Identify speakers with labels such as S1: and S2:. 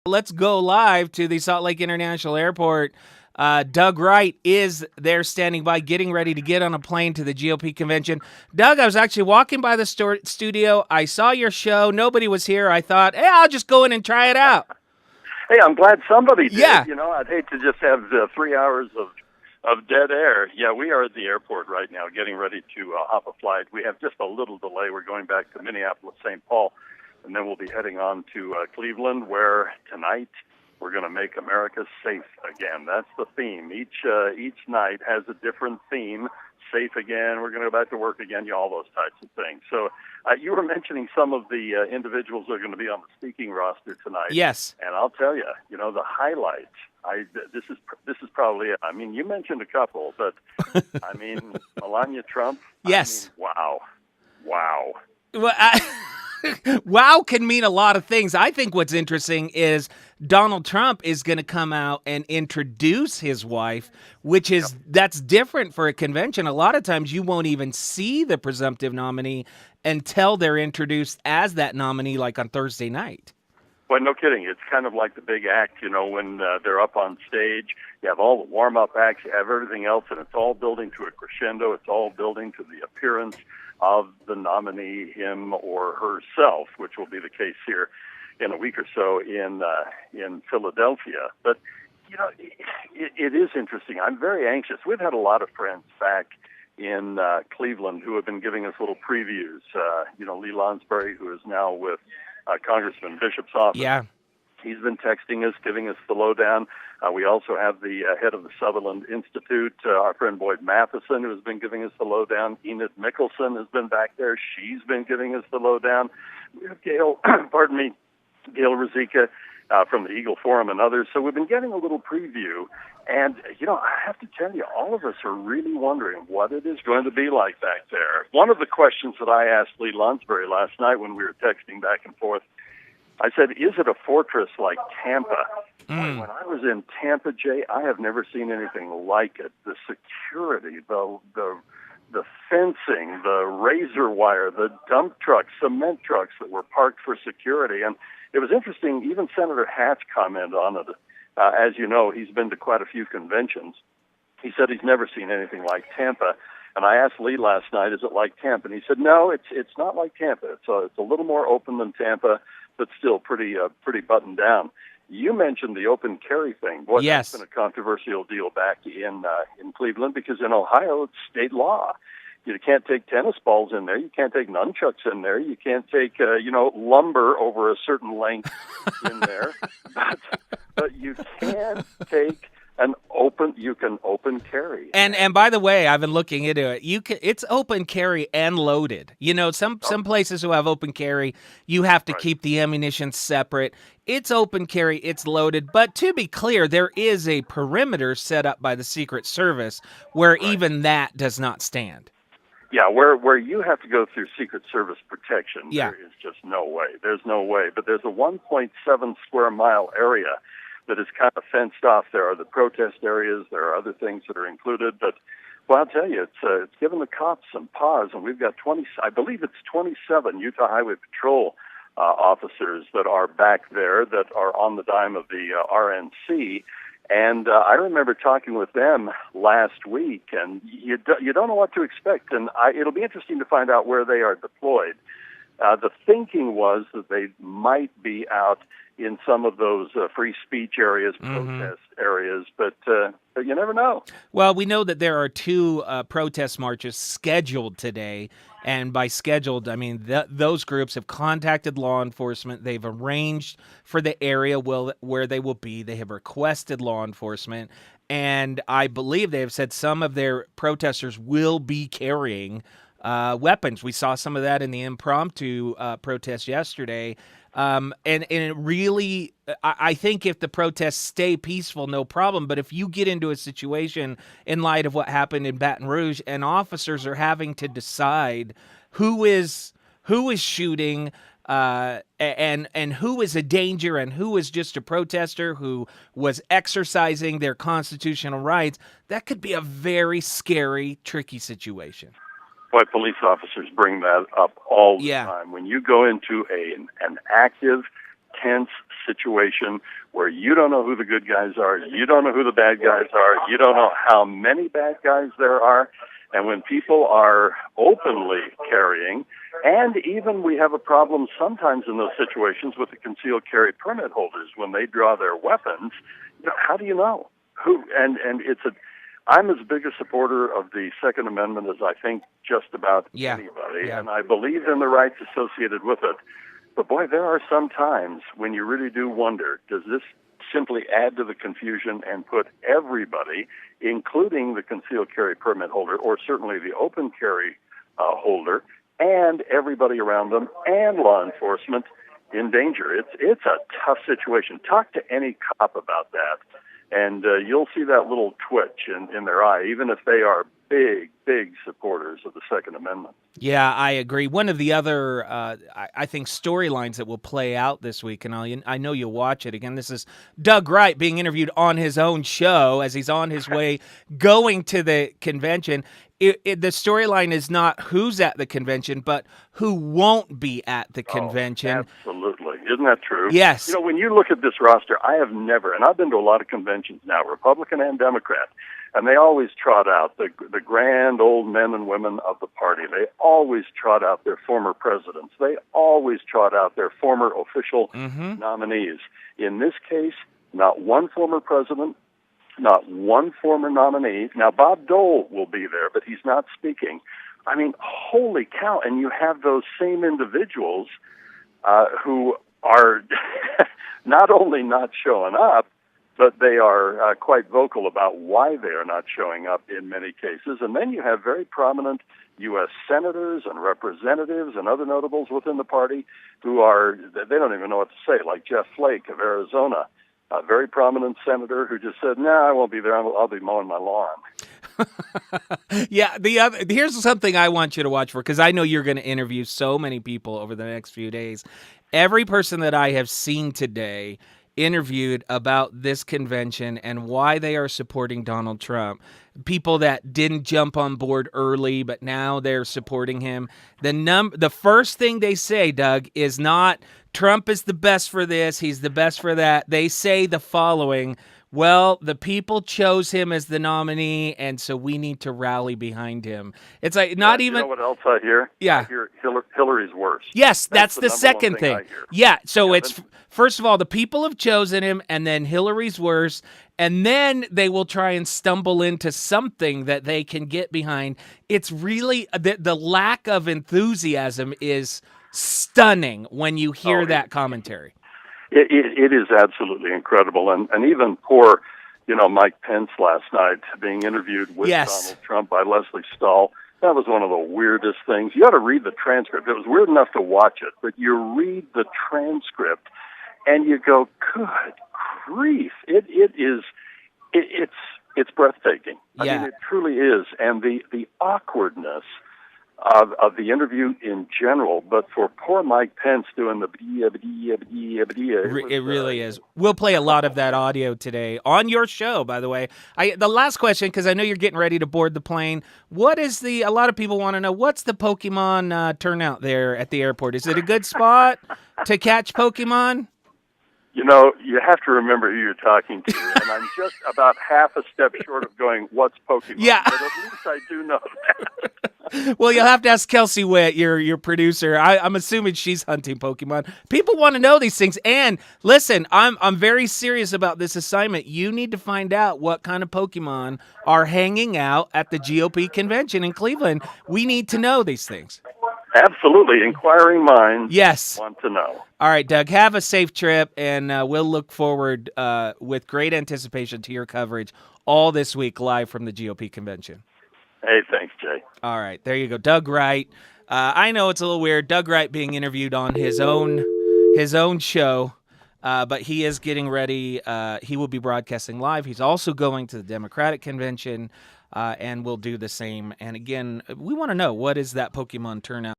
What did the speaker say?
S1: Let's go live to the Salt Lake International Airport. Doug Wright is there standing by, getting ready to get on a plane to the GOP convention. Doug, I was actually walking by the studio. I saw your show. Nobody was here. I thought, hey, I'll just go in and try it out.
S2: Hey, I'm glad somebody did.
S1: Yeah.
S2: You know, I'd hate to just have 3 hours of dead air. Yeah, we are at the airport right now getting ready to hop a flight. We have just a little delay. We're going back to Minneapolis, St. Paul, and then we'll be heading on to Cleveland, where tonight we're going to make America safe again. That's the theme. Each night has a different theme. Safe again. We're going to go back to work again. All those types of things. So you were mentioning some of the individuals that are going to be on the speaking roster tonight.
S1: Yes.
S2: And I'll tell you, the highlights. This is probably it. I mean, you mentioned a couple, but I mean, Melania Trump.
S1: Yes.
S2: I mean, wow.
S1: Well, wow can mean a lot of things. I think what's interesting is Donald Trump is going to come out and introduce his wife, which is that's different for a convention. A lot of times you won't even see the presumptive nominee until they're introduced as that nominee, like on Thursday night.
S2: Well, no kidding. It's kind of like the big act, when they're up on stage. You have all the warm-up acts, you have everything else, and it's all building to a crescendo. It's all building to the appearance of the nominee, him or herself, which will be the case here in a week or so in Philadelphia. But, it is interesting. I'm very anxious. We've had a lot of friends back in Cleveland who have been giving us little previews. Lee Lonsberry, who is now with Congressman Bishop's office.
S1: Yeah.
S2: He's been texting us, giving us the lowdown. We also have the head of the Sutherland Institute, our friend Boyd Matheson, who has been giving us the lowdown. Enid Mickelson has been back there. She's been giving us the lowdown. We have Gail Ruzicka from the Eagle Forum and others. So we've been getting a little preview. And, I have to tell you, all of us are really wondering what it is going to be like back there. One of the questions that I asked Lee Lonsberry last night when we were texting back and forth, I said, is it a fortress like Tampa? When I was in Tampa, Jay, I have never seen anything like it. The security, the fencing, the razor wire, the dump trucks, cement trucks that were parked for security. And it was interesting, even Senator Hatch commented on it. As you know, he's been to quite a few conventions. He said he's never seen anything like Tampa. And I asked Lee last night, is it like Tampa? And he said, no, it's not like Tampa. It's a little more open than Tampa, but still pretty buttoned down. You mentioned the open carry thing. Boy,
S1: yes.
S2: That's been a controversial deal back in Cleveland because in Ohio it's state law. You can't take tennis balls in there. You can't take nunchucks in there. You can't take lumber over a certain length in there. But you can take you can open carry.
S1: And by the way, I've been looking into it. It's open carry and loaded. Some places who have open carry, you have to keep the ammunition separate. It's open carry, it's loaded. But to be clear, there is a perimeter set up by the Secret Service where even that does not stand.
S2: Yeah, where you have to go through Secret Service protection,
S1: yeah.
S2: There is just no way. There's no way. But there's a 1.7 square mile area that is kind of fenced off. There are the protest areas. There are other things that are included. But, I'll tell you, it's given the cops some pause. And we've got 27 Utah Highway Patrol officers that are back there that are on the dime of the RNC. And I remember talking with them last week, and you don't know what to expect. And it'll be interesting to find out where they are deployed. The thinking was that they might be out in some of those free speech areas, protest areas, but you never know.
S1: Well, we know that there are two protest marches scheduled today, and by scheduled, I mean those groups have contacted law enforcement. They've arranged for the area where they will be. They have requested law enforcement, and I believe they have said some of their protesters will be carrying weapons. We saw some of that in the impromptu protest yesterday. And it really, I think if the protests stay peaceful, no problem. But if you get into a situation in light of what happened in Baton Rouge and officers are having to decide who is shooting, and who is a danger and who is just a protester who was exercising their constitutional rights, that could be a very scary, tricky situation.
S2: Boy, police officers bring that up all the time. When you go into an active, tense situation where you don't know who the good guys are, you don't know who the bad guys are, you don't know how many bad guys there are. And when people are openly carrying, and even we have a problem sometimes in those situations with the concealed carry permit holders when they draw their weapons, how do you know who? And I'm as big a supporter of the Second Amendment as I think just about anybody, and I believe in the rights associated with it. But boy, there are some times when you really do wonder, does this simply add to the confusion and put everybody, including the concealed carry permit holder, or certainly the open carry holder, and everybody around them, and law enforcement, in danger? It's a tough situation. Talk to any cop about that, and you'll see that little twitch in their eye, even if they are big supporters of the Second Amendment.
S1: Yeah, I agree. One of the other, I think, storylines that will play out this week, and I know you'll watch it again. This is Doug Wright being interviewed on his own show as he's on his way going to the convention. The storyline is not who's at the convention, but who won't be at the convention.
S2: Absolutely. Isn't that true?
S1: Yes.
S2: When you look at this roster, I have never, and I've been to a lot of conventions now, Republican and Democrat, and they always trot out the grand old men and women of the party. They always trot out their former presidents. They always trot out their former official nominees. In this case, not one former president, not one former nominee. Now, Bob Dole will be there, but he's not speaking. I mean, holy cow. And you have those same individuals who are not only not showing up, but they are quite vocal about why they are not showing up in many cases. And then you have very prominent U.S. senators and representatives and other notables within the party who they don't even know what to say, like Jeff Flake of Arizona, a very prominent senator who just said, I won't be there. I'll be mowing my lawn.
S1: Yeah, here's something I want you to watch for, because I know you're going to interview so many people over the next few days. Every person that I have seen today interviewed about this convention and why they are supporting Donald Trump. People that didn't jump on board early, but now they're supporting him. The first thing they say, Doug, is not Trump is the best for this, he's the best for that. They say the following: well, the people chose him as the nominee, and so we need to rally behind him. It's like not even.
S2: You know what else I hear?
S1: Yeah.
S2: I hear Hillary's worse.
S1: Yes, that's the second thing. Yeah, so it's first of all, the people have chosen him, and then Hillary's worse, and then they will try and stumble into something that they can get behind. It's really the lack of enthusiasm is stunning when you hear that commentary.
S2: It is absolutely incredible. And even poor, Mike Pence last night being interviewed with Donald Trump by Leslie Stahl, that was one of the weirdest things. You ought to read the transcript. It was weird enough to watch it, but you read the transcript and you go, good grief. It's breathtaking. I mean, it truly is. And the awkwardness of the interview in general, but for poor Mike Pence doing the
S1: it really is. We'll play a lot of that audio today on your show, by the way. The last question, because I know you're getting ready to board the plane. A lot of people want to know, what's the Pokemon turnout there at the airport? Is it a good spot to catch Pokemon?
S2: You have to remember who you're talking to, and I'm just about half a step short of going, what's Pokemon?
S1: Yeah.
S2: But at least I do know that.
S1: Well, you'll have to ask Kelsey Witt, your producer. I'm assuming she's hunting Pokemon. People want to know these things. And listen, I'm very serious about this assignment. You need to find out what kind of Pokemon are hanging out at the GOP convention in Cleveland. We need to know these things.
S2: Absolutely. Inquiring minds want to know.
S1: All right, Doug, have a safe trip, and we'll look forward with great anticipation to your coverage all this week live from the GOP convention.
S2: Hey, thanks, Jay.
S1: All right, there you go. Doug Wright. I know it's a little weird, Doug Wright being interviewed on his own show, but he is getting ready. He will be broadcasting live. He's also going to the Democratic convention, and will do the same. And again, we want to know, what is that Pokemon turnout?